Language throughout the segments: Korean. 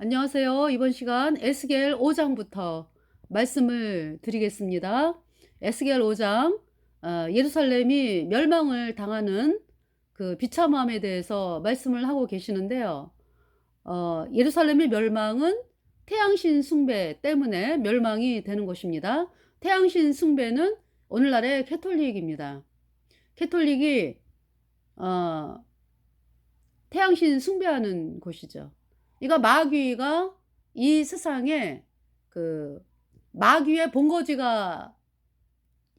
안녕하세요. 이번 시간 에스겔 5장부터 말씀을 드리겠습니다. 에스겔 5장, 예루살렘이 멸망을 당하는 그 비참함에 대해서 말씀을 하고 계시는데요. 예루살렘의 멸망은 태양신 숭배 때문에 멸망이 되는 것입니다. 태양신 숭배는 오늘날의 캐톨릭입니다. 캐톨릭이 어, 태양신 숭배하는 곳이죠. 그러니까 마귀가 이 세상에 그 마귀의 본거지가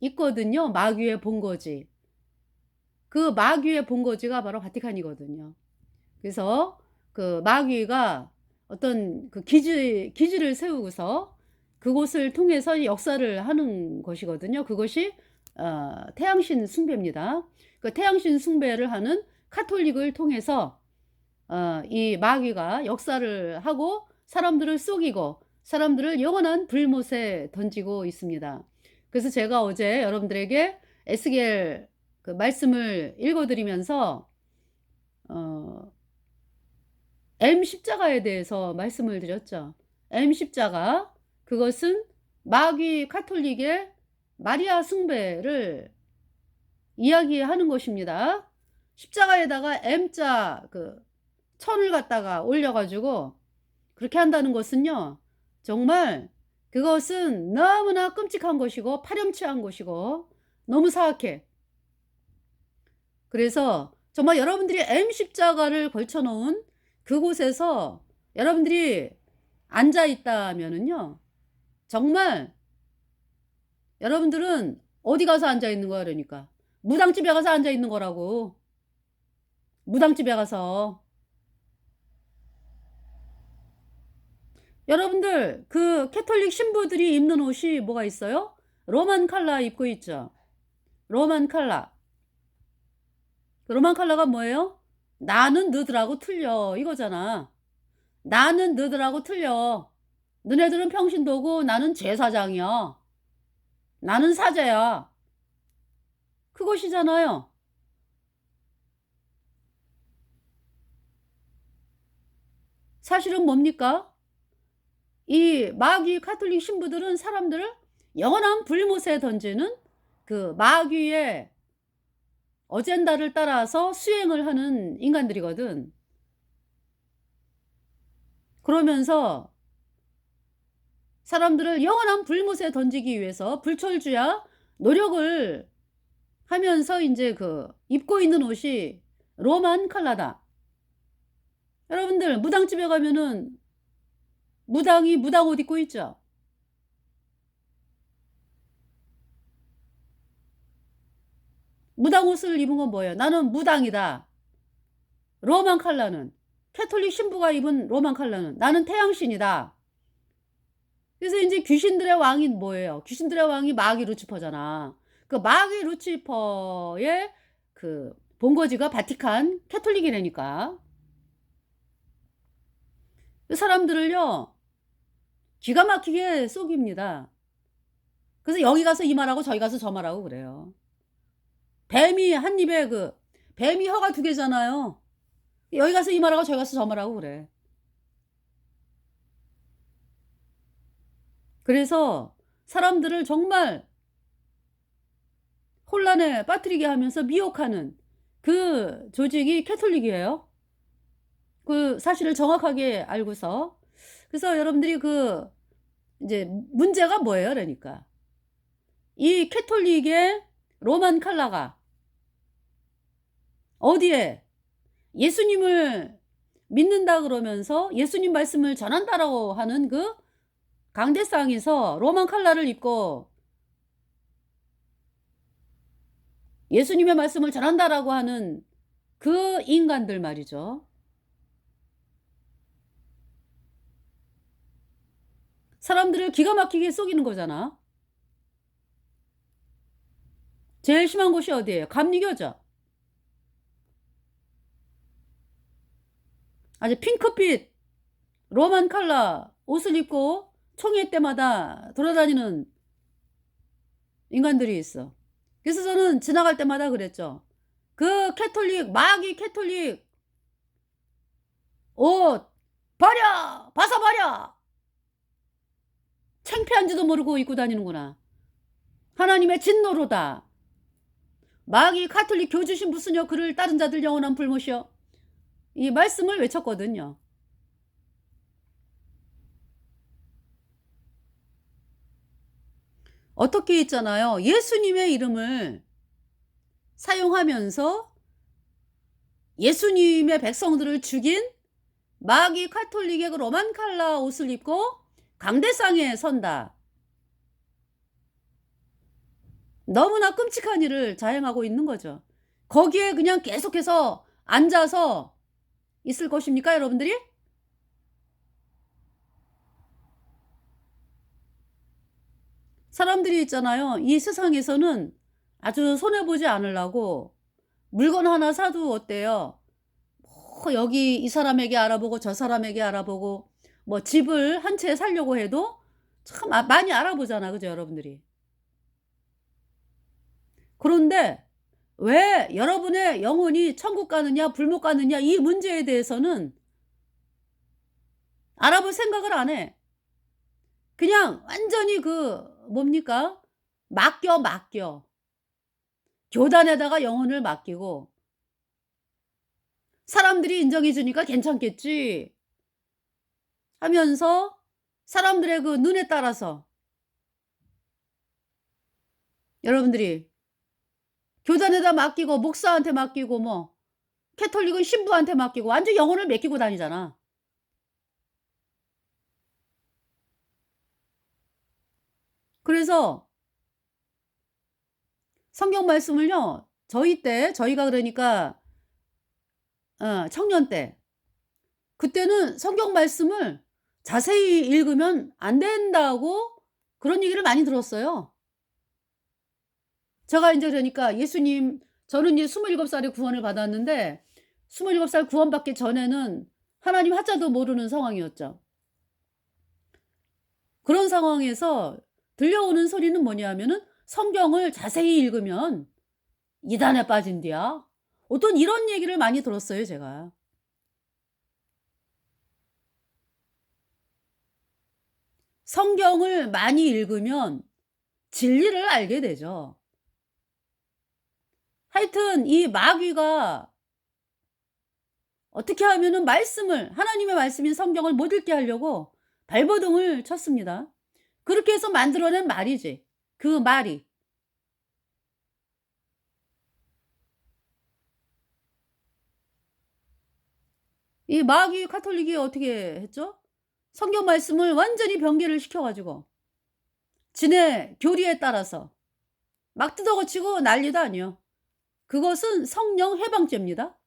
있거든요. 마귀의 본거지. 그 마귀의 본거지가 바로 바티칸이거든요. 그래서 그 마귀가 어떤 그 기지를 세우고서 그곳을 통해서 역사를 하는 것이거든요. 그것이 태양신 숭배입니다. 그 태양신 숭배를 하는 카톨릭을 통해서 이 마귀가 역사를 하고 사람들을 속이고 사람들을 영원한 불못에 던지고 있습니다. 그래서 제가 어제 여러분들에게 에스겔 그 말씀을 읽어드리면서 M 십자가에 대해서 말씀을 드렸죠. M 십자가, 그것은 마귀 카톨릭의 마리아 숭배를 이야기하는 것입니다. 십자가에다가 M자 천을 갖다가 올려가지고 그렇게 한다는 것은요, 정말 그것은 너무나 끔찍한 것이고 파렴치한 것이고 너무 사악해. 그래서 정말 여러분들이 M 십자가를 걸쳐놓은 그곳에서 여러분들이 앉아 있다면은요, 정말 여러분들은 어디 가서 앉아 있는 거야? 그러니까 무당집에 가서 앉아 있는 거라고. 무당집에 가서. 여러분들 그 캐톨릭 신부들이 입는 옷이 뭐가 있어요? 로만 칼라 입고 있죠. 로만 칼라. 로만 칼라가 뭐예요? 나는 너들하고 틀려 이거잖아. 나는 너들하고 틀려. 너네들은 평신도고 나는 제사장이야. 나는 사제야. 그것이잖아요. 사실은 뭡니까? 이 마귀 카톨릭 신부들은 사람들을 영원한 불못에 던지는 그 마귀의 어젠다를 따라서 수행을 하는 인간들이거든. 그러면서 사람들을 영원한 불못에 던지기 위해서 불철주야 노력을 하면서 이제 그 입고 있는 옷이 로만 칼라다. 여러분들 무당집에 가면은 무당이 무당 옷 입고 있죠. 무당 옷을 입은 건 뭐예요? 나는 무당이다. 로만 칼라는 캐톨릭 신부가 입은 로만 칼라는 나는 태양신이다. 그래서 이제 귀신들의 왕이 뭐예요? 귀신들의 왕이 마귀 루치퍼잖아. 그 마귀 루치퍼의 그 본거지가 바티칸 캐톨릭이라니까. 그 사람들을요 기가 막히게 속입니다. 그래서 여기 가서 이 말하고 저기 가서 저 말하고 그래요. 뱀이 한 입에 뱀이 혀가 두 개잖아요. 여기 가서 이 말하고 저기 가서 저 말하고 그래. 그래서 사람들을 정말 혼란에 빠뜨리게 하면서 미혹하는 그 조직이 캐톨릭이에요. 그 사실을 정확하게 알고서. 그래서 여러분들이 이제 문제가 뭐예요? 그러니까 이 캐톨릭의 로만 칼라가 어디에 예수님을 믿는다 그러면서 예수님 말씀을 전한다라고 하는 그 강대상에서 로만 칼라를 입고 예수님의 말씀을 전한다라고 하는 그 인간들 말이죠. 사람들을 기가 막히게 속이는 거잖아. 제일 심한 곳이 어디예요? 감리교죠. 아주 핑크빛 로만 칼라 옷을 입고 총회 때마다 돌아다니는 인간들이 있어. 그래서 저는 지나갈 때마다 그랬죠. 그 캐톨릭, 마귀 캐톨릭 옷 버려! 벗어버려! 창피한지도 모르고 입고 다니는구나. 하나님의 진노로다. 마귀 가톨릭 교주 신부수녀 그를 따른 자들 영원한 불못이여. 이 말씀을 외쳤거든요. 어떻게 있잖아요. 예수님의 이름을 사용하면서 예수님의 백성들을 죽인 마귀 카톨릭의 그 로만 칼라 옷을 입고 강대상에 선다. 너무나 끔찍한 일을 자행하고 있는 거죠. 거기에 그냥 계속해서 앉아서 있을 것입니까, 여러분들이? 사람들이 있잖아요. 이 세상에서는 아주 손해보지 않으려고 물건 하나 사도 어때요? 여기 이 사람에게 알아보고 저 사람에게 알아보고 뭐 집을 한 채 사려고 해도 참 많이 알아보잖아. 그죠, 여러분들이? 그런데 왜 여러분의 영혼이 천국 가느냐 불못 가느냐 이 문제에 대해서는 알아볼 생각을 안 해. 그냥 완전히 뭡니까? 맡겨. 교단에다가 영혼을 맡기고 사람들이 인정해 주니까 괜찮겠지 하면서 사람들의 그 눈에 따라서 여러분들이 교단에다 맡기고 목사한테 맡기고 뭐 캐톨릭은 신부한테 맡기고 완전 영혼을 맡기고 다니잖아. 그래서 성경 말씀을요. 저희가 그러니까 청년 때 그때는 성경 말씀을 자세히 읽으면 안 된다고 그런 얘기를 많이 들었어요. 제가 인제 그러니까 저는 이제 27 살에 구원을 받았는데 27살 구원받기 전에는 하나님 하자도 모르는 상황이었죠. 그런 상황에서 들려오는 소리는 뭐냐면은 "성경을 자세히 읽으면 이단에 빠진디야." 어떤 이런 얘기를 많이 들었어요, 제가. 성경을 많이 읽으면 진리를 알게 되죠. 하여튼 이 마귀가 어떻게 하면은 하나님의 말씀인 성경을 못 읽게 하려고 발버둥을 쳤습니다. 그렇게 해서 만들어낸 말이지. 그 말이. 이 마귀 카톨릭이 어떻게 했죠? 성경 말씀을 완전히 변개를 시켜 가지고 지네 교리에 따라서 막 뜯어고치고 난리도 아니요. 그것은 성령 해방죄입니다.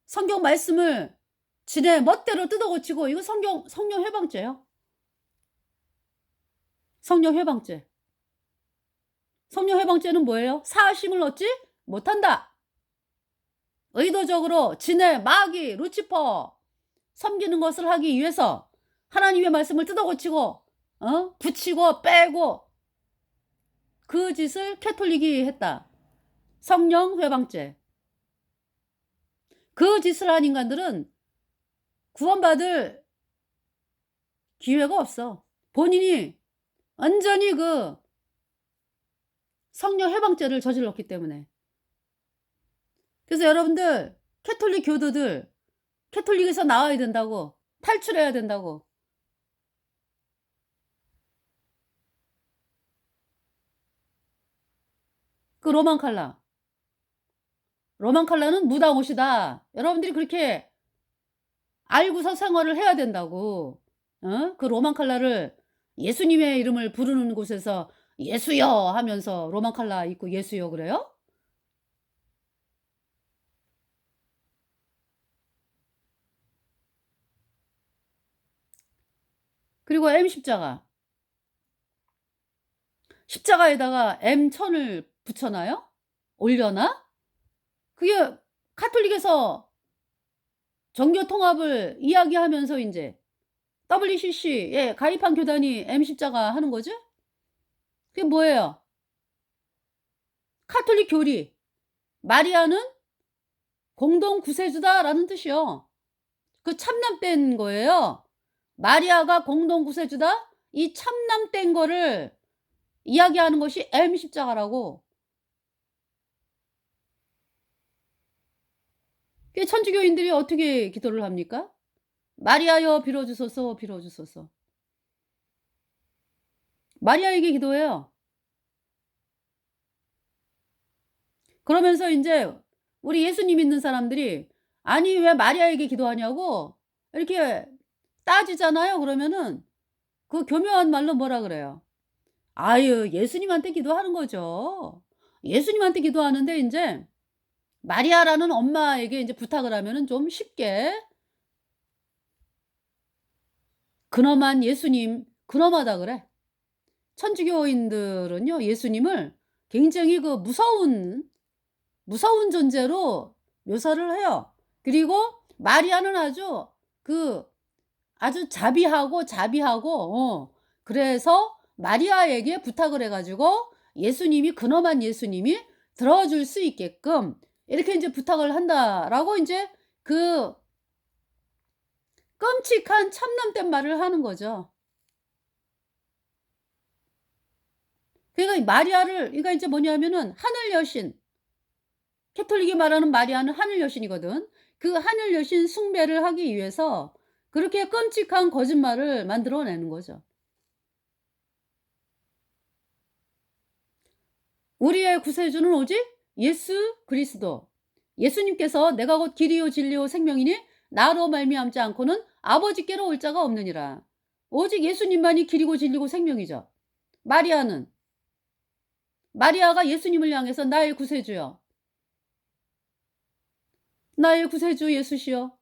성경 말씀을 지네 멋대로 뜯어고치고 이거 성령 해방죄예요. 성령 해방죄. 성령 해방죄는 뭐예요? 사하심을 얻지 못한다. 의도적으로 지네 마귀 루치퍼 섬기는 것을 하기 위해서 하나님의 말씀을 뜯어고치고 붙이고 빼고 그 짓을 캐톨릭이 했다. 성령 회방죄. 그 짓을 한 인간들은 구원받을 기회가 없어. 본인이 완전히 성령 해방죄를 저질렀기 때문에. 그래서 여러분들 캐톨릭 교도들 캐톨릭에서 나와야 된다고 탈출해야 된다고. 그 로만 칼라는 무당 옷이다. 여러분들이 그렇게 알고서 생활을 해야 된다고. 그 로만 칼라를 예수님의 이름을 부르는 곳에서 "예수여." 하면서 로만 칼라 입고 "예수여." 그래요? 그리고 M 십자가에다가 M 천을 붙여 놔요? 올려 놔? 그게 카톨릭에서 종교 통합을 이야기하면서 인제 WCC에 가입한 교단이 M 십자가 하는 거지? 그게 뭐예요? 카톨릭 교리. 마리아는 공동 구세주다라는 뜻이요. 그 참남된 거예요. 마리아가 공동 구세주다. 이 참남된 거를 이야기하는 것이 M 십자가라고. 그 천주교인들이 어떻게 기도를 합니까? 마리아여 빌어주소서, 빌어주소서. 마리아에게 기도해요. 그러면서 인제 우리 예수님 믿는 사람들이 "아니 왜 마리아에게 기도하냐."고 이렇게 따지잖아요. 그러면은 그 교묘한 말로 뭐라 그래요? 아유 예수님한테 기도하는 거죠. 예수님한테 기도하는데 인제 마리아라는 엄마에게 인제 부탁을 하면은 좀 쉽게 근엄한 예수님 근엄하다 그래. 천주교인들은요 예수님을 굉장히 그 무서운 존재로 묘사를 해요. 그리고 마리아는 그 아주 자비하고 그래서 마리아에게 부탁을 해 가지고 예수님이 근엄한 예수님이 들어줄 수 있게끔 이렇게 인제 부탁을 한다라고 인제 그 끔찍한 참남된 말을 하는 거죠. 그러니까 마리아를 그러니까 인제 뭐냐면은 하늘 여신 캐톨릭이 말하는 마리아는 하늘 여신이거든. 그 하늘 여신 숭배를 하기 위해서 그렇게 끔찍한 거짓말을 만들어 내는 거죠. 우리의 구세주는 오직 예수 그리스도. 예수님께서 "내가 곧 길이요 진리요 생명이니 나로 말미암지 않고는 아버지께로 올 자가 없느니라." 오직 예수님만이 길이고 진리고 생명이죠. 마리아는 마리아가 예수님을 향해서 "나의 구세주여. 나의 구세주 예수시여.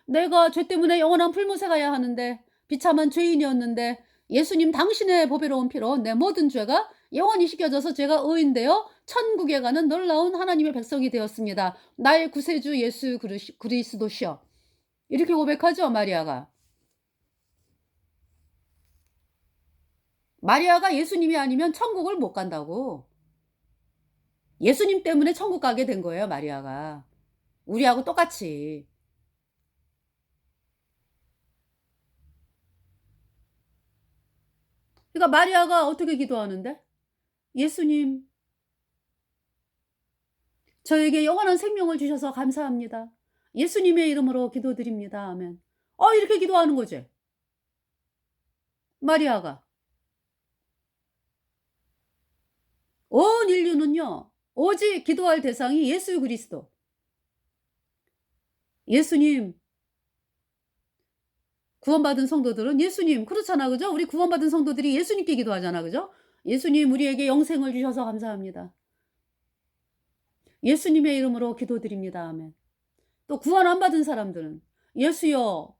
내가 죄 때문에 영원한 불못에 가야 하는데 비참한 죄인이었는데 예수님 당신의 보배로운 피로 내 모든 죄가 영원히 씻겨져서 제가 의인되어 천국에 가는 놀라운 하나님의 백성이 되었습니다. 나의 구세주 예수 그리스도시여." 이렇게 고백하죠, 마리아가. 마리아가 예수님이 아니면 천국을 못 간다고. 예수님 때문에 천국 가게 된 거예요, 마리아가. 우리하고 똑같이. 그러니까 마리아가 어떻게 기도하는데? "예수님 저에게 영원한 생명을 주셔서 감사합니다. 예수님의 이름으로 기도드립니다." 아멘. 이렇게 기도하는 거지. 마리아가. 온 인류는요. 오직 기도할 대상이 예수 그리스도. 예수님 구원받은 성도들은 예수님 그렇잖아. 그죠? 우리 구원받은 성도들이 예수님께 기도하잖아. 그죠? "예수님 우리에게 영생을 주셔서 감사합니다. 예수님의 이름으로 기도드립니다." 아멘. 또 구원 안 받은 사람들은 "예수여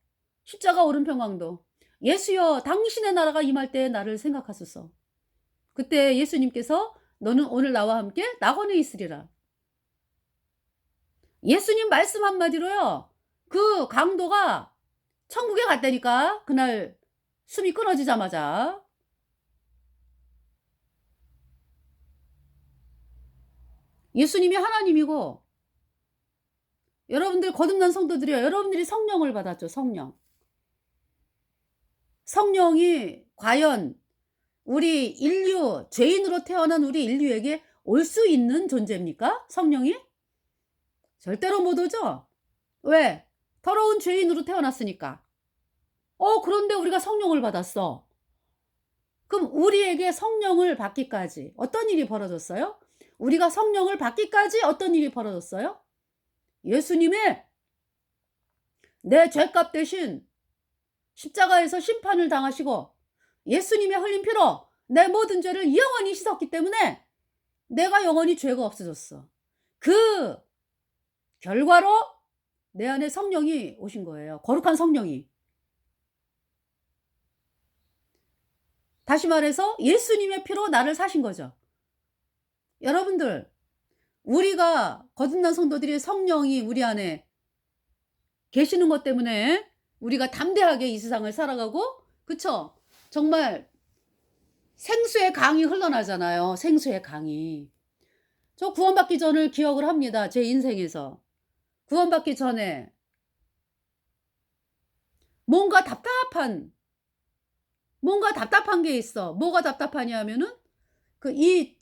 십자가 오른편강도 예수여 당신의 나라가 임할 때에 나를 생각하소서." 그때 예수님께서 "너는 오늘 나와 함께 낙원에 있으리라." 예수님 말씀 한마디로요. 그 강도가 천국에 갔다니까. 그날 숨이 끊어지자마자. 예수님이 하나님이고 여러분들 거듭난 성도들이요. 여러분들이 성령을 받았죠, 성령. 성령이 과연 우리 인류 죄인으로 태어난 우리 인류에게 올 수 있는 존재입니까? 성령이? 절대로 못 오죠. 왜? 더러운 죄인으로 태어났으니까. 그런데 우리가 성령을 받았어. 그럼 우리에게 성령을 받기까지 어떤 일이 벌어졌어요? 우리가 성령을 받기까지 어떤 일이 벌어졌어요? 예수님의 내 죄값 대신 십자가에서 심판을 당하시고 예수님의 흘린 피로 내 모든 죄를 영원히 씻었기 때문에 내가 영원히 죄가 없어졌어. 그 결과로 내 안에 성령이 오신 거예요. 거룩한 성령이. 다시 말해서 예수님의 피로 나를 사신 거죠. 여러분들 우리가 거듭난 성도들이 성령이 우리 안에 계시는 것 때문에 우리가 담대하게 이 세상을 살아가고 그쵸? 정말 생수의 강이 흘러나잖아요. 생수의 강이. 저 구원받기 전을 기억을 합니다. 제 인생에서. 구원받기 전에 뭔가 답답한 뭔가 답답한 게 있어. 뭐가 답답하냐면은 그 이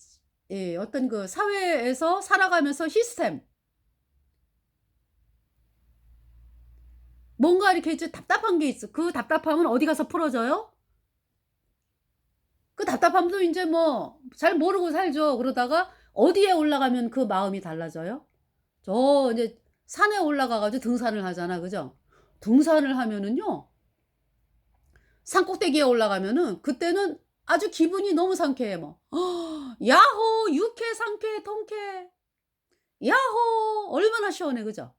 어떤 그 사회에서 살아가면서 시스템 뭔가 이렇게 이제 답답한 게 있어. 그 답답함은 어디 가서 풀어져요? 그 답답함도 인제 뭐 잘 모르고 살죠. 그러다가 어디에 올라가면 그 마음이 달라져요? 저 인제 산에 올라가 가지고 등산을 하잖아. 그죠? 등산을 하면은요. 산 꼭대기에 올라가면은 그때는 아주 기분이 너무 상쾌해 뭐. 야호! 유쾌, 상쾌, 통쾌. 야호! 얼마나 시원해. 그죠?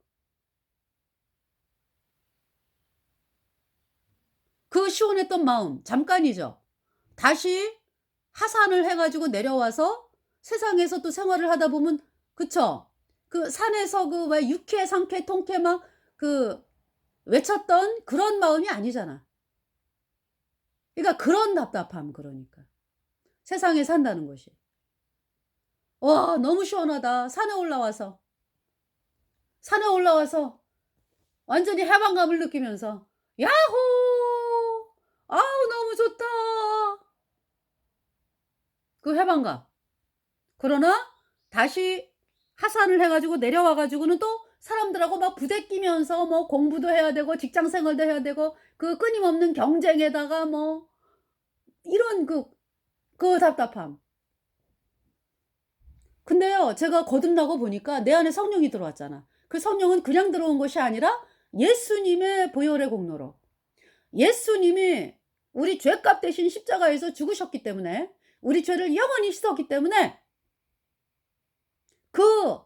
그 시원했던 마음 잠깐이죠. 다시 하산을 해 가지고 내려와서 세상에서 또 생활을 하다 보면 그쵸? 그 산에서 그 왜 유쾌, 상쾌, 통쾌 막 그 외쳤던 그런 마음이 아니잖아. 그러니까 그런 답답함 그러니까. 세상에 산다는 것이. 와 너무 시원하다. 산에 올라와서 완전히 해방감을 느끼면서 야호! 아우 너무 좋다. 그 해방감. 그러나 다시 하산을 해 가지고 내려와 가지고는 또 사람들하고 막 부대끼면서 뭐 공부도 해야 되고 직장 생활도 해야 되고 그 끊임없는 경쟁에다가 뭐 이런 그 답답함. 근데요 제가 거듭나고 보니까 내 안에 성령이 들어왔잖아. 그 성령은 그냥 들어온 것이 아니라 예수님의 보혈의 공로로 예수님이 우리 죄값 대신 십자가에서 죽으셨기 때문에 우리 죄를 영원히 씻었기 때문에 그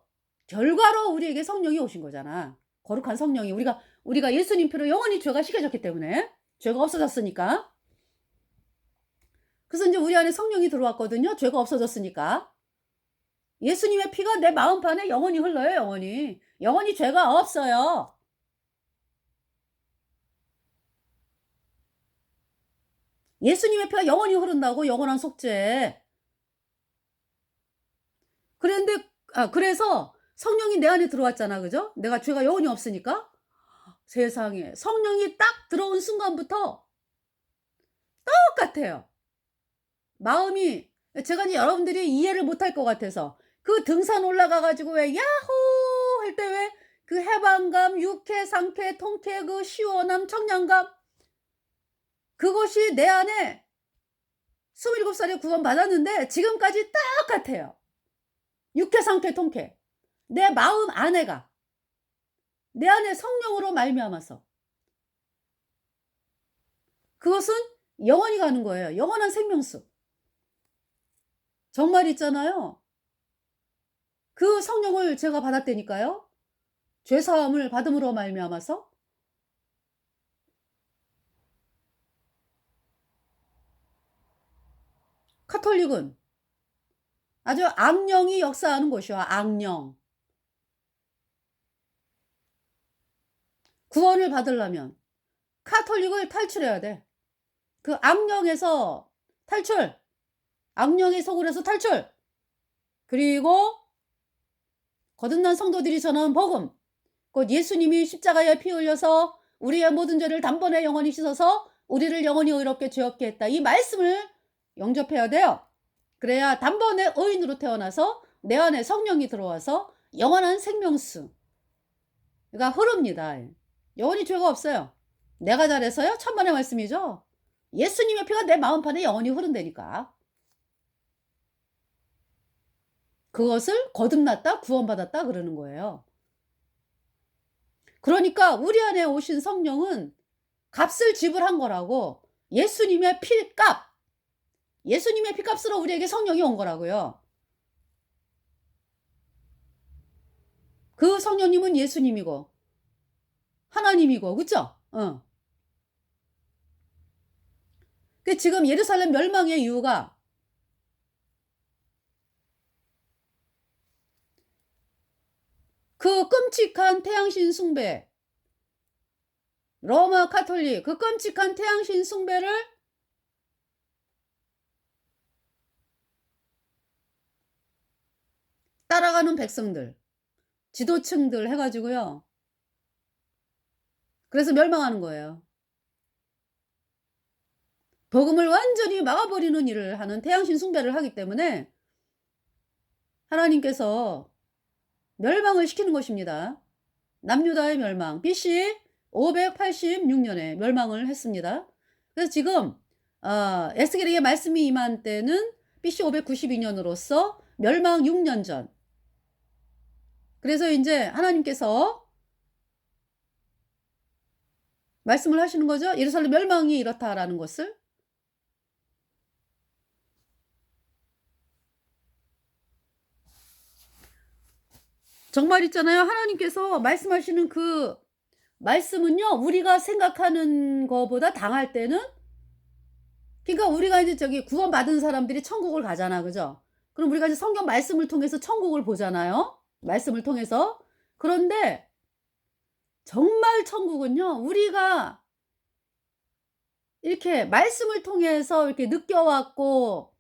결과로 우리에게 성령이 오신 거잖아. 거룩한 성령이 우리가 예수님 피로 영원히 죄가 씻겨졌기 때문에 죄가 없어졌으니까. 그래서 인제 우리 안에 성령이 들어왔거든요, 죄가 없어졌으니까. 예수님의 피가 내 마음판에 영원히 흘러요, 영원히. 영원히 죄가 없어요. 예수님의 피가 영원히 흐른다고 영원한 속죄. 그랬는데 그래서 성령이 내 안에 들어왔잖아. 그죠? 내가 죄가 영원히 없으니까. 세상에 성령이 딱 들어온 순간부터 똑같아요. 마음이 제가 이제 여러분들이 이해를 못할 것 같아서 그 등산 올라가 가지고 왜 야호 할 때 왜 그 해방감, 유쾌, 상쾌, 통쾌 그 시원함, 청량감 그것이 내 안에 27 살에 구원받았는데 지금까지 똑같아요. 유쾌, 상쾌, 통쾌. 내 마음 안에가 내 안에 성령으로 말미암아서 그것은 영원히 가는 거예요. 영원한 생명수. 정말 있잖아요. 그 성령을 제가 받았다니까요. 죄 사함을 받음으로 말미암아서 카톨릭은 아주 악령이 역사하는 곳이요. 악령. 구원을 받으려면 카톨릭을 탈출해야 돼. 그 악령에서 탈출. 악령의 소굴에서 탈출. 그리고 거듭난 성도들이 전하는 복음. 곧 예수님이 십자가에 피 흘려서 우리의 모든 죄를 단번에 영원히 씻어서 우리를 영원히 의롭게 죄 없게 했다. 이 말씀을 영접해야 돼요. 그래야 단번에 의인으로 태어나서 내 안에 성령이 들어와서 영원한 생명수가 흐릅니다. 영원히 죄가 없어요. 내가 잘해서요? 천만의 말씀이죠. 예수님의 피가 내 마음판에 영원히 흐른다니까. 그것을 거듭났다, 구원받았다 그러는 거예요. 그러니까 우리 안에 오신 성령은 값을 지불한 거라고. 예수님의 피값. 예수님의 피값으로 우리에게 성령이 온 거라고요. 그 성령님은 예수님이고 하나님이고 그쵸? 그 지금 예루살렘 멸망의 이유가 그 끔찍한 태양신 숭배 로마 카톨릭 그 끔찍한 태양신 숭배를 따라가는 백성들 지도층들 해 가지고요. 그래서 멸망하는 거예요. 복음을 완전히 막아버리는 일을 하는 태양신 숭배를 하기 때문에 하나님께서 멸망을 시키는 것입니다. 남유다의 멸망. BC 586년에 멸망을 했습니다. 그래서 지금 에스겔에게 말씀이 임한 때는 BC 592년으로서 멸망 6년 전. 그래서 이제 하나님께서 말씀을 하시는 거죠. 예루살렘 멸망이 이렇다라는 것을. 정말 있잖아요. 하나님께서 말씀하시는 그 말씀은요, 우리가 생각하는 거보다 당할 때는, 그러니까 우리가 이제 저기 구원받은 사람들이 천국을 가잖아. 그죠? 그럼 우리가 이제 성경 말씀을 통해서 천국을 보잖아요. 말씀을 통해서. 그런데 정말 천국은요, 우리가 이렇게 말씀을 통해서 이렇게 느껴왔고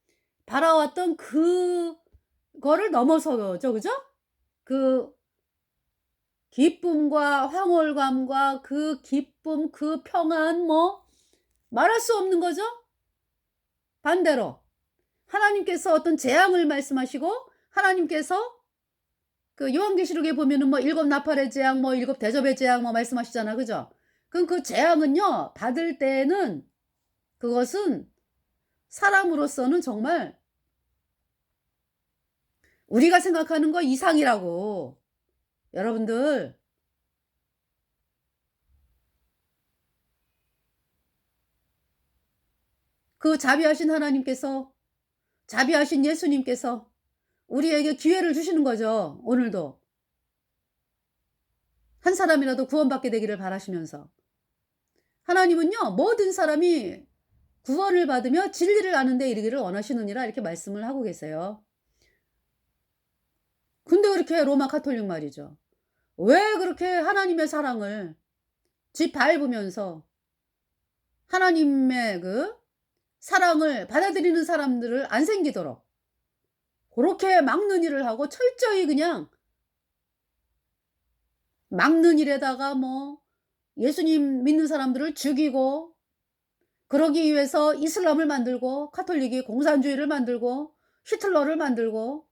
바라왔던 그거를 넘어서죠. 그죠? 그 기쁨과 황홀감과 그 기쁨, 그 평안, 말할 수 없는 거죠? 반대로 하나님께서 어떤 재앙을 말씀하시고, 하나님께서 그 요한계시록에 보면은 일곱 나팔의 재앙, 일곱 대접의 재앙 말씀하시잖아. 그죠? 그럼 그 재앙은요, 받을 때는 그것은 사람으로서는 정말 우리가 생각하는 거 이상이라고. 여러분들, 그 자비하신 하나님께서, 자비하신 예수님께서 우리에게 기회를 주시는 거죠. 오늘도 한 사람이라도 구원받게 되기를 바라시면서. 하나님은요, 모든 사람이 구원을 받으며 진리를 아는 데 이르기를 원하시느니라, 이렇게 말씀을 하고 계세요. 근데 그렇게 로마 가톨릭 말이죠, 왜 그렇게 하나님의 사랑을 짓밟으면서 하나님의 그 사랑을 받아들이는 사람들을 안 생기도록 그렇게 막는 일을 하고, 철저히 그냥 막는 일에다가 예수님 믿는 사람들을 죽이고, 그러기 위해서 이슬람을 만들고, 카톨릭이 공산주의를 만들고, 히틀러를 만들고.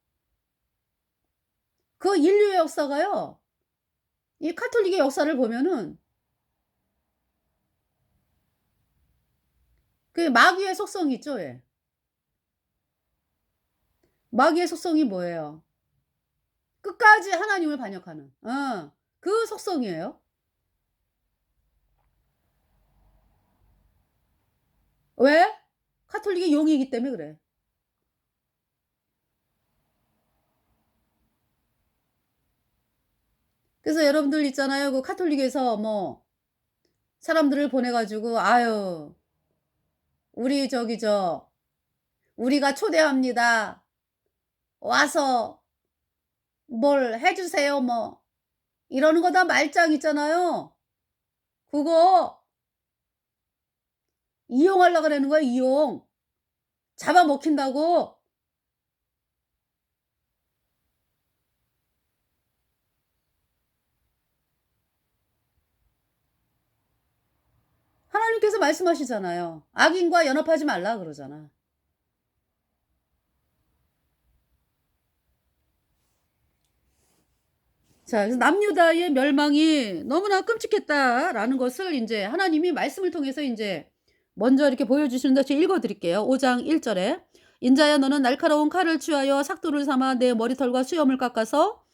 그 인류의 역사가요, 이 카톨릭의 역사를 보면은 그 마귀의 속성이 있죠. 예. 마귀의 속성이 뭐예요? 끝까지 하나님을 반역하는 그 속성이에요. 왜? 카톨릭이 용이기 때문에 그래. 그래서 여러분들 있잖아요, 그 카톨릭에서 사람들을 보내가지고, 아유, 우리 우리가 초대합니다, 와서 뭘 해주세요, 이러는 거 다 말짱 있잖아요. 그거 이용하려고 그러는 거야, 이용. 잡아먹힌다고. 하나님께서 말씀하시잖아요. 악인과 연합하지 말라 그러잖아. 자, 그래서 남유다의 멸망이 너무나 끔찍했다라는 것을 이제 하나님이 말씀을 통해서 이제 먼저 이렇게 보여주시는데, 제가 읽어드릴게요. 5장 1절에 인자야, 너는 날카로운 칼을 취하여 삭도를 삼아 내 머리털과 수염을 깎아서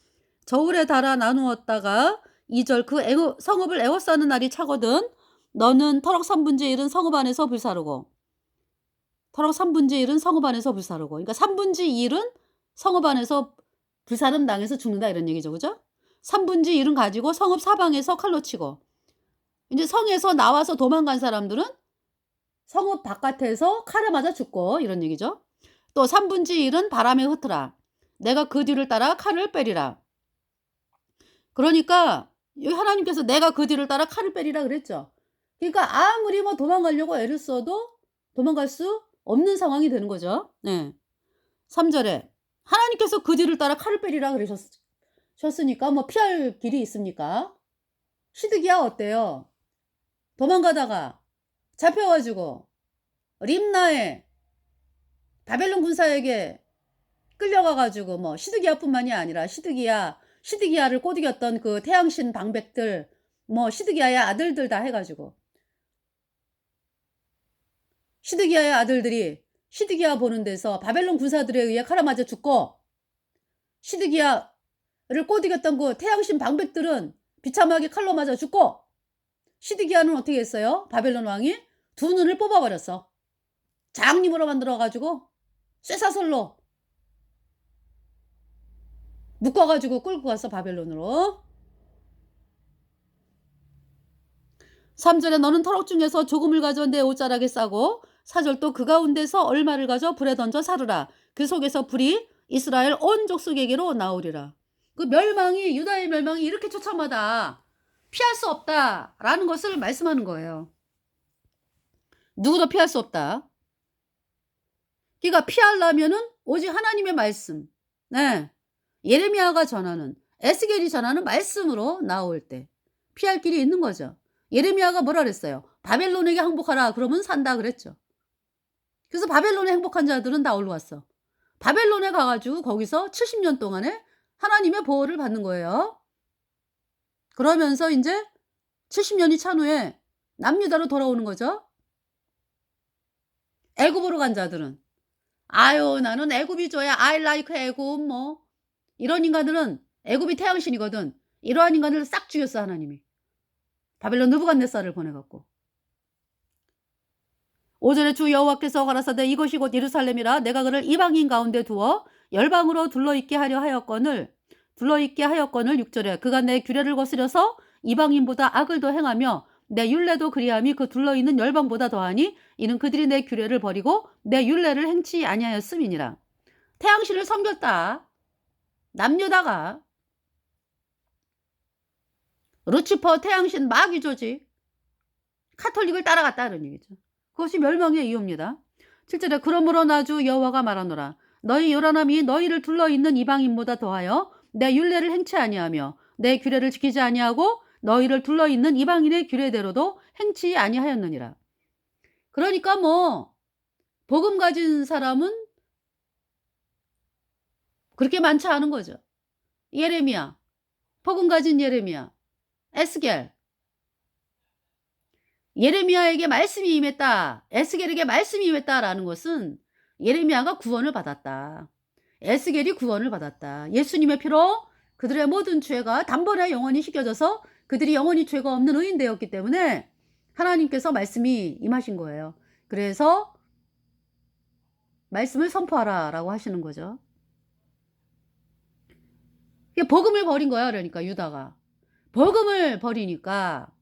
저울에 달아 나누었다가 2절 그 성읍을 에워싸는 날이 차거든 너는 터럭 3분의 1은 성읍 안에서 불사르고, 터럭 3분의 1은 성읍 안에서 불사르고, 그러니까 3분의 1은 성읍 안에서 불사름 당해서 죽는다, 이런 얘기죠. 그죠? 3분의 1은 가지고 성읍 사방에서 칼로 치고, 이제 성에서 나와서 도망간 사람들은 성읍 바깥에서 칼에 맞아 죽고, 이런 얘기죠. 또 3분의 1은 바람에 흩으라. 내가 그 뒤를 따라 칼을 빼리라. 그러니까 여기 하나님께서 내가 그 뒤를 따라 칼을 빼리라 그랬죠. 그러니까 아무리 도망가려고 애를 써도 도망갈 수 없는 상황이 되는 거죠. 네. 3절에 하나님께서 그 뒤를 따라 칼을 빼리라 그러셨으니까 피할 길이 있습니까? 시드기야 어때요? 도망가다가 잡혀가지고 림나에 바벨론 군사에게 끌려가 가지고 뭐 시드기야뿐만이 아니라 시드기야를 꼬드겼던 그 태양신 방백들, 뭐 시드기야의 아들들 다 해 가지고 시드기야의 아들들이 시드기야 보는 데서 바벨론 군사들에 의해 칼아 맞아 죽고, 시드기야를 꼬드겼던 그 태양신 방백들은 비참하게 칼로 맞아 죽고, 시드기야는 어떻게 했어요? 바벨론 왕이 두 눈을 뽑아버렸어. 장님으로 만들어 가지고 쇠사슬로 묶어 가지고 끌고 갔어, 바벨론으로. 3절에 너는 터럭 중에서 조금을 가져 내 옷자락에 싸고, 4절 또 그 가운데서 얼마를 가져 불에 던져 사르라. 그 속에서 불이 이스라엘 온 족속에게로 나오리라. 그 멸망이, 유다의 멸망이 이렇게 처참하다, 피할 수 없다라는 것을 말씀하는 거예요. 누구도 피할 수 없다. 그러니까 피하려면은 오직 하나님의 말씀, 네, 예레미야가 전하는, 에스겔이 전하는 말씀으로 나올 때 피할 길이 있는 거죠. 예레미야가 뭐라 그랬어요? 바벨론에게 항복하라, 그러면 산다 그랬죠. 그래서 바벨론에 행복한 자들은 다 올라왔어. 바벨론에 가가지고 거기서 70년 동안에 하나님의 보호를 받는 거예요. 그러면서 이제 70년이 찬 후에 남유다로 돌아오는 거죠. 애굽으로 간 자들은 아유 나는 애굽이 좋아야, I like 애굽, 뭐 이런 인간들은, 애굽이 태양신이거든. 이러한 인간들을 싹 죽였어, 하나님이. 바벨론 느부갓네살을 보내갖고. 5절에 주 여호와께서 가라사대 이것이 곧 예루살렘이라 내가 그를 이방인 가운데 두어 열방으로 둘러있게 하였거늘 6절에 그가 내 규례를 거스려서 이방인보다 악을 더 행하며 내 율례도 그리함이 그 둘러있는 열방보다 더하니 이는 그들이 내 규례를 버리고 내 율례를 행치 아니하였음이니라. 태양신을 섬겼다, 남유다가. 루치퍼 태양신 마귀조지, 카톨릭을 따라갔다는 얘기죠. 그것이 멸망의 이유입니다. 7절에 그러므로 나주 여호와가 말하노라. 너희 요란함이 너희를 둘러있는 이방인보다 더하여 내 율례를 행치 아니하며 내 규례를 지키지 아니하고 너희를 둘러있는 이방인의 규례대로도 행치 아니하였느니라. 그러니까 뭐 복음 가진 사람은 그렇게 많지 않은 거죠. 예레미야, 복음 가진 예레미야, 에스겔, 예레미야에게 말씀이 임했다, 에스겔에게 말씀이 임했다라는 것은 예레미야가 구원을 받았다, 에스겔이 구원을 받았다. 예수님의 피로 그들의 모든 죄가 단번에 영원히 씻겨져서 그들이 영원히 죄가 없는 의인 되었기 때문에 하나님께서 말씀이 임하신 거예요. 그래서 말씀을 선포하라 라고 하시는 거죠. 복음을 버린 거야. 그러니까 유다가 복음을 버리니까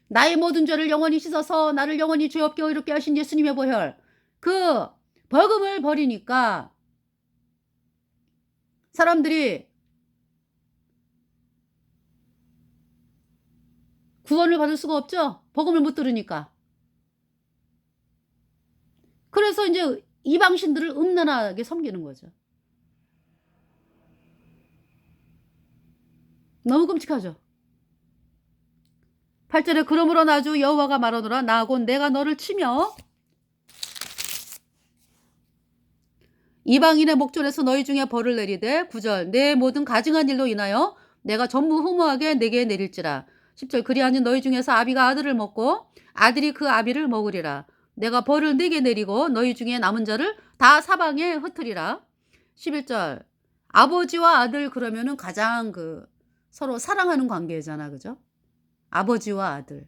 나의 모든 죄를 영원히 씻어서 나를 영원히 죄 없게 의롭게 하신 예수님의 보혈, 그 복음을 버리니까 사람들이 구원을 받을 수가 없죠. 복음을 못 들으니까. 그래서 이제 이방신들을 음란하게 섬기는 거죠. 너무 끔찍하죠. 8절에 그러므로 나주 여호와가 말하노라. 나 곧 내가 너를 치며 이방인의 목전에서 너희 중에 벌을 내리되, 9절 내 모든 가증한 일로 인하여 내가 전무후무하게 내게 내릴지라. 10절 그리하니 너희 중에서 아비가 아들을 먹고 아들이 그 아비를 먹으리라. 내가 벌을 네게 내리고 너희 중에 남은 자를 다 사방에 흩으리라. 11절 아버지와 아들, 그러면은 가장 그 서로 사랑하는 관계잖아, 그죠? 아버지와 아들.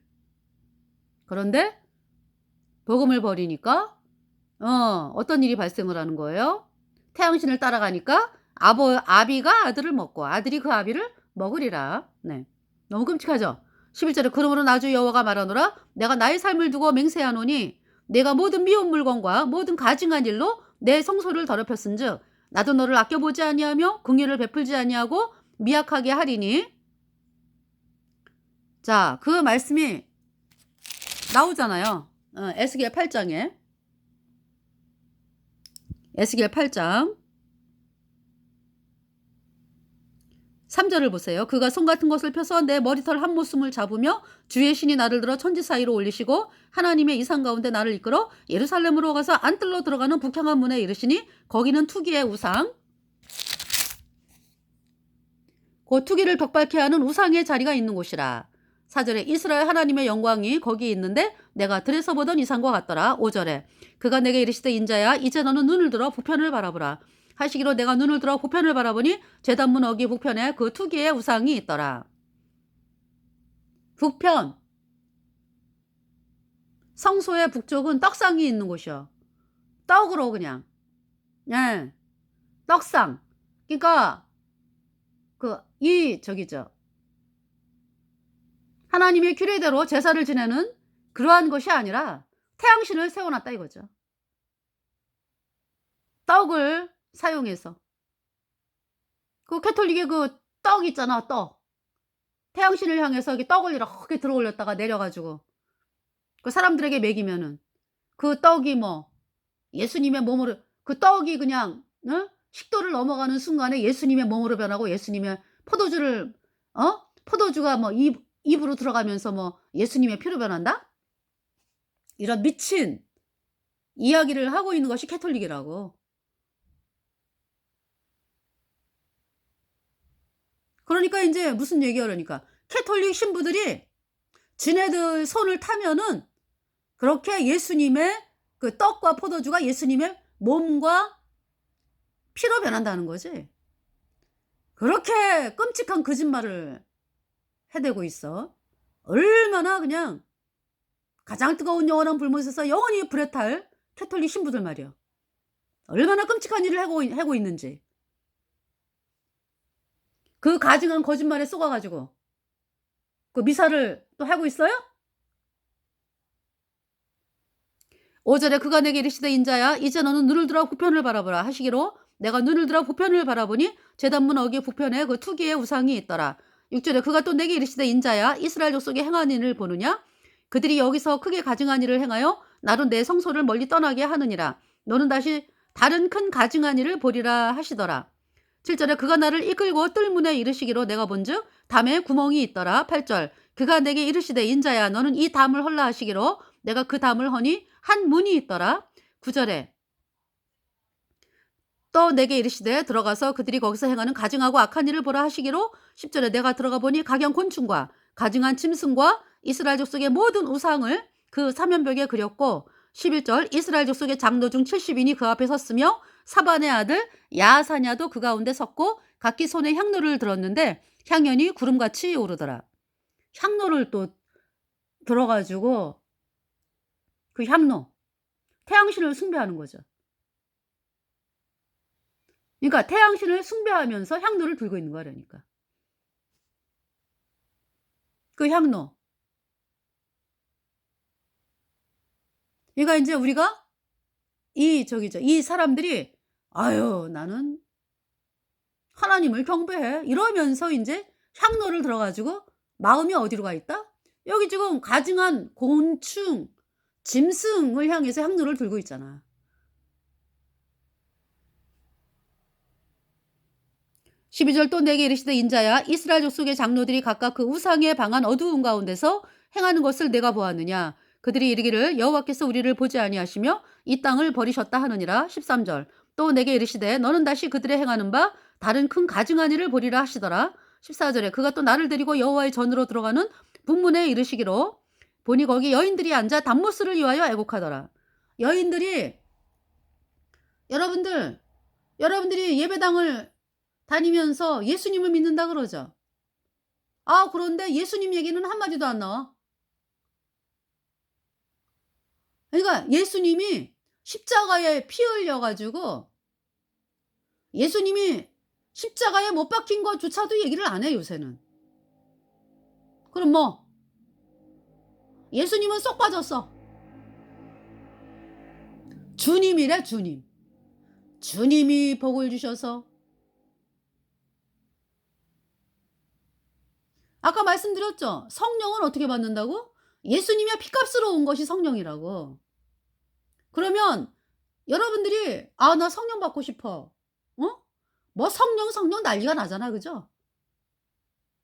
그런데 복음을 버리니까 어떤 일이 발생을 하는 거예요? 태양신을 따라가니까 아비가 아들을 먹고 아들이 그 아비를 먹으리라. 네, 너무 끔찍하죠? 11절에 그러므로 나주 여호와가 말하노라. 내가 나의 삶을 두고 맹세하노니 내가 모든 미운 물건과 모든 가증한 일로 내 성소를 더럽혔은즉 나도 너를 아껴보지 아니하며 긍휼을 베풀지 아니하고 미약하게 하리니. 자, 그 말씀이 나오잖아요. 에스겔 8장에. 에스겔 8장 3절을 보세요. 그가 손 같은 것을 펴서 내 머리털 한 모숨을 잡으며 주의 신이 나를 들어 천지 사이로 올리시고 하나님의 이상 가운데 나를 이끌어 예루살렘으로 가서 안뜰로 들어가는 북향한 문에 이르시니 거기는 투기의 우상, 그 투기를 격발케 하는 우상의 자리가 있는 곳이라. 4절에 이스라엘 하나님의 영광이 거기 있는데 내가 들에서 보던 이상과 같더라. 5절에 그가 내게 이르시되 인자야 이제 너는 눈을 들어 북편을 바라보라 하시기로 내가 눈을 들어 북편을 바라보니 제단문 어기 북편에 그 투기의 우상이 있더라. 북편, 성소의 북쪽은 떡상이 있는 곳이요. 떡으로 그냥, 예, 떡상. 그러니까 저기죠, 하나님의 규례대로 제사를 지내는 그러한 것이 아니라 태양신을 세워놨다 이거죠. 떡을 사용해서. 그 캐톨릭의 그 떡 있잖아, 떡. 태양신을 향해서 이렇게 떡을 이렇게 들어 올렸다가 내려가지고 그 사람들에게 먹이면은 그 떡이 뭐 예수님의 몸으로, 그 떡이 그냥 식도를 넘어가는 순간에 예수님의 몸으로 변하고 예수님의 포도주를 포도주가 뭐 입으로 들어가면서 뭐 예수님의 피로 변한다? 이런 미친 이야기를 하고 있는 것이 캐톨릭이라고. 그러니까 이제 무슨 얘기하려니까 캐톨릭 신부들이 지네들 손을 타면은 그렇게 예수님의 그 떡과 포도주가 예수님의 몸과 피로 변한다는 거지. 그렇게 끔찍한 거짓말을 해대고 있어. 얼마나 그냥 가장 뜨거운 영원한 불못에서 영원히 불에 탈 캐톨릭 신부들 말이야. 얼마나 끔찍한 일을 하고 있는지. 그 가증한 거짓말에 속아가지고 그 미사를 또 하고 있어요? 5절에 그가 내게 이르시되 인자야 이제 너는 눈을 들어 북편을 바라보라 하시기로 내가 눈을 들어 북편을 바라보니 제단문 어기 북편에 그 투기의 우상이 있더라. 6절에 그가 또 내게 이르시되 인자야 이스라엘 족속이 행한 일을 보느냐? 그들이 여기서 크게 가증한 일을 행하여 나로 내 성소를 멀리 떠나게 하느니라. 너는 다시 다른 큰 가증한 일을 보리라 하시더라. 7절에 그가 나를 이끌고 뜰문에 이르시기로 내가 본즉 담에 구멍이 있더라. 8절 그가 내게 이르시되 인자야 너는 이 담을 헐라 하시기로 내가 그 담을 허니 한 문이 있더라. 9절에 또 내게 이르시되 들어가서 그들이 거기서 행하는 가증하고 악한 일을 보라 하시기로 10절에 내가 들어가 보니 각양 곤충과 가증한 짐승과 이스라엘 족속의 모든 우상을 그 사면벽에 그렸고 11절 이스라엘 족속의 장로 중 70인이 그 앞에 섰으며 사반의 아들 야사냐도 그 가운데 섰고 각기 손에 향로를 들었는데 향연이 구름같이 오르더라. 향로를 또 들어가지고 그 향로, 태양신을 숭배하는 거죠. 그러니까 태양신을 숭배하면서 향로를 들고 있는 거야. 그러니까 그 향로. 그러니까 이제 우리가 이 사람들이 아유 나는 하나님을 경배해 이러면서 이제 향로를 들어가지고 마음이 어디로 가 있다? 여기 지금 가증한 곤충, 짐승을 향해서 향로를 들고 있잖아. 12절 또 내게 이르시되 인자야 이스라엘 족속의 장로들이 각각 그 우상에 방한 어두운 가운데서 행하는 것을 내가 보았느냐? 그들이 이르기를 여호와께서 우리를 보지 아니하시며 이 땅을 버리셨다 하느니라. 13절 또 내게 이르시되 너는 다시 그들의 행하는 바 다른 큰 가증한 일을 보리라 하시더라. 14절에 그가 또 나를 데리고 여호와의 전으로 들어가는 북문에 이르시기로 보니 거기 여인들이 앉아 담모스를 위하여 애곡하더라. 여인들이 여러분들이 예배당을 다니면서 예수님을 믿는다 그러죠. 아 그런데 예수님 얘기는 한마디도 안 나와. 그러니까 예수님이 십자가에 피 흘려가지고 예수님이 십자가에 못 박힌 것조차도 얘기를 안 해 요새는. 그럼 뭐 예수님은 쏙 빠졌어. 주님이래 주님. 주님이 복을 주셔서 아까 말씀드렸죠. 성령은 어떻게 받는다고? 예수님의 피값으로 온 것이 성령이라고. 그러면 여러분들이 아 나 성령 받고 싶어. 뭐 성령 난리가 나잖아. 그죠?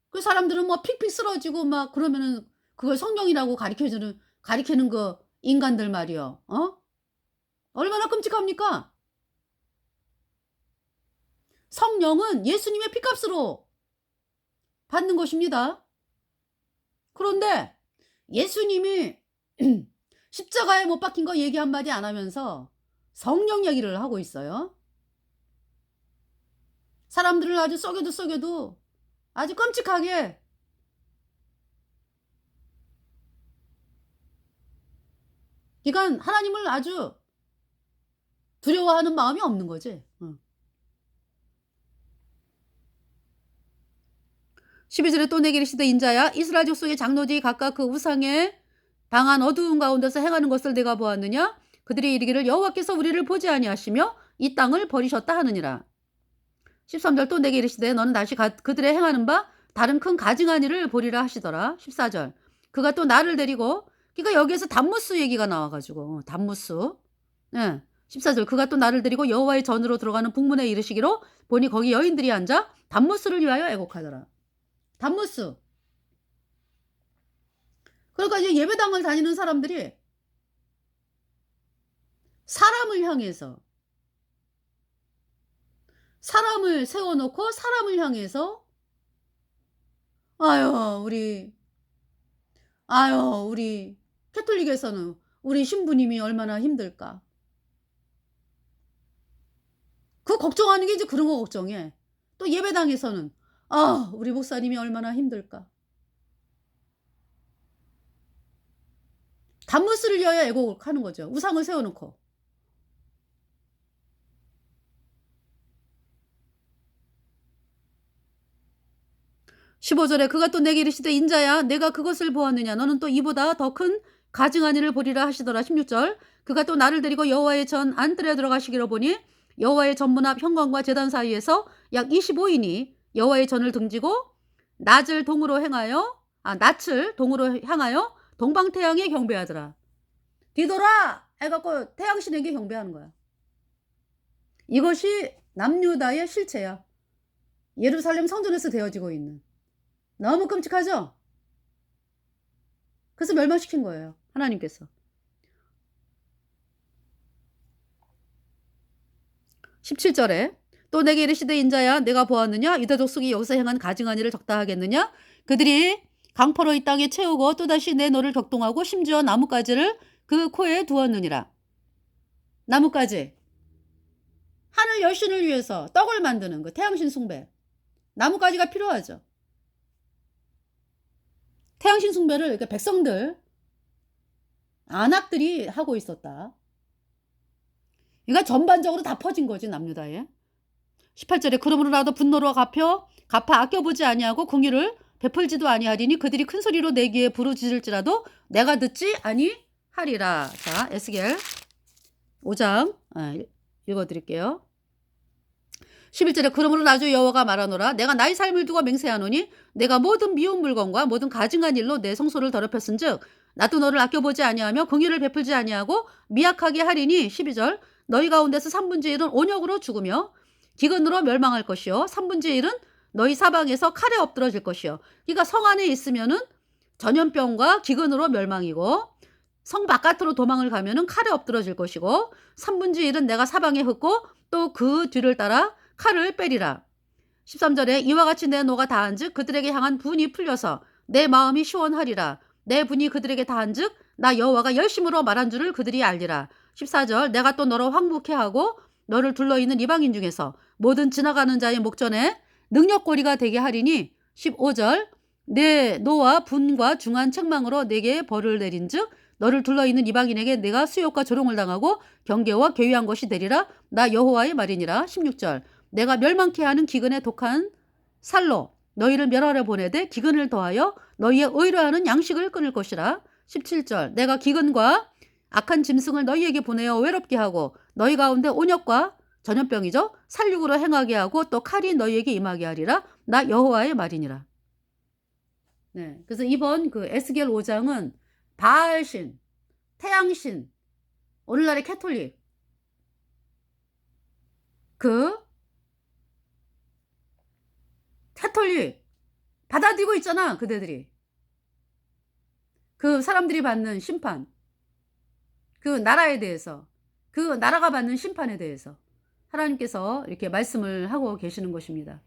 그 사람들은 뭐 픽픽 쓰러지고 막 그러면은 그걸 성령이라고 가리키는 그 인간들 말이요. 어? 얼마나 끔찍합니까? 성령은 예수님의 피값으로 받는 것입니다. 그런데 예수님이 십자가에 못 박힌 거 얘기 한마디 안 하면서 성령 얘기를 하고 있어요. 사람들을 아주 썩여도 아주 끔찍하게. 그러니까 하나님을 아주 두려워하는 마음이 없는 거지. 12절에 또 내게 이르시되 인자야 이스라엘 족속의 장로들이 각각 그 우상에 당한 어두운 가운데서 행하는 것을 내가 보았느냐 그들이 이르기를 여호와께서 우리를 보지 아니하시며 이 땅을 버리셨다 하느니라. 13절 또 내게 이르시되 너는 다시 그들의 행하는 바 다른 큰 가증한 일을 보리라 하시더라. 14절 그가 또 나를 데리고 그러니까 여기에서 단무스 얘기가 나와가지고 단무스. 예. 14절 그가 또 나를 데리고 여호와의 전으로 들어가는 북문에 이르시기로 보니 거기 여인들이 앉아 단무스를 위하여 애곡하더라. 단무스. 그러니까 이제 예배당을 다니는 사람들이 사람을 향해서 사람을 세워놓고 사람을 향해서 아유 우리 아유 우리 캐톨릭에서는 우리 신부님이 얼마나 힘들까. 그 걱정하는 게 이제 그런 거 걱정해. 또 예배당에서는 아 우리 목사님이 얼마나 힘들까. 단무스를 위하여 애곡을 하는 거죠. 우상을 세워놓고. 15절에 그가 또 내게 이르시되 인자야 내가 그것을 보았느냐 너는 또 이보다 더 큰 가증한 일을 보리라 하시더라. 16절 그가 또 나를 데리고 여호와의 전 안뜰에 들어가시기로 보니 여호와의 전문 앞 현관과 제단 사이에서 약 25인이 여호와의 전을 등지고 낯을 동으로 향하여 동방태양에 경배하더라. 뒤돌아 해갖고 태양신에게 경배하는 거야. 이것이 남유다의 실체야. 예루살렘 성전에서 되어지고 있는. 너무 끔찍하죠? 그래서 멸망시킨 거예요. 하나님께서. 17절에 또 내게 이르시되 인자야 내가 보았느냐 유다 족속이 여기서 행한 가증한 일을 적다 하겠느냐 그들이 강포로 이 땅에 채우고 또다시 내 너를 격동하고 심지어 나뭇가지를 그 코에 두었느니라. 나뭇가지. 하늘 여신을 위해서 떡을 만드는 그 태양신 숭배. 나뭇가지가 필요하죠. 태양신 숭배를 이렇게 백성들 안악들이 하고 있었다. 그러니까 전반적으로 다 퍼진 거지 남유다에. 18절에 그러므로 나도 분노로 갚아 아껴보지 아니하고 긍휼을 베풀지도 아니하리니 그들이 큰 소리로 내 귀에 부르짖을지라도 내가 듣지 아니하리라. 자 에스겔 5장 읽어드릴게요. 11절에 그러므로 나주 여호와가 말하노라 내가 나의 삶을 두고 맹세하노니 내가 모든 미운 물건과 모든 가증한 일로 내 성소를 더럽혔은즉 나도 너를 아껴보지 아니하며 긍휼을 베풀지 아니하고 미약하게 하리니 12절 너희 가운데서 3분의 1은 온역으로 죽으며 기근으로 멸망할 것이요 3분의 1은 너희 사방에서 칼에 엎드러질 것이요. 그러니까 성 안에 있으면은 전염병과 기근으로 멸망이고 성 바깥으로 도망을 가면은 칼에 엎드러질 것이고 3분의 1은 내가 사방에 흩고 또 그 뒤를 따라 칼을 빼리라. 13절에 이와 같이 내 노가 다한즉 그들에게 향한 분이 풀려서 내 마음이 시원하리라. 내 분이 그들에게 다한즉 나 여호와가 열심으로 말한 줄을 그들이 알리라. 14절 내가 또 너로 황무케 하고 너를 둘러있는 이방인 중에서 모든 지나가는 자의 목전에 능력고리가 되게 하리니 15절 내 노와 분과 중한 책망으로 내게 벌을 내린즉 너를 둘러있는 이방인에게 내가 수욕과 조롱을 당하고 경계와 괴유한 것이 되리라. 나 여호와의 말이니라. 16절 내가 멸망케 하는 기근의 독한 살로 너희를 멸하려 보내되 기근을 더하여 너희의 의로 하는 양식을 끊을 것이라. 17절 내가 기근과 악한 짐승을 너희에게 보내어 외롭게 하고 너희 가운데 온역과 전염병이죠. 살육으로 행하게 하고 또 칼이 너희에게 임하게 하리라. 나 여호와의 말이니라. 네, 그래서 이번 그 에스겔 5장은 바알신, 태양신, 오늘날의 캐톨릭 그 캐톨릭 받아들이고 있잖아, 그대들이. 그 사람들이 받는 심판, 그 나라에 대해서, 그 나라가 받는 심판에 대해서 하나님께서 이렇게 말씀을 하고 계시는 것입니다.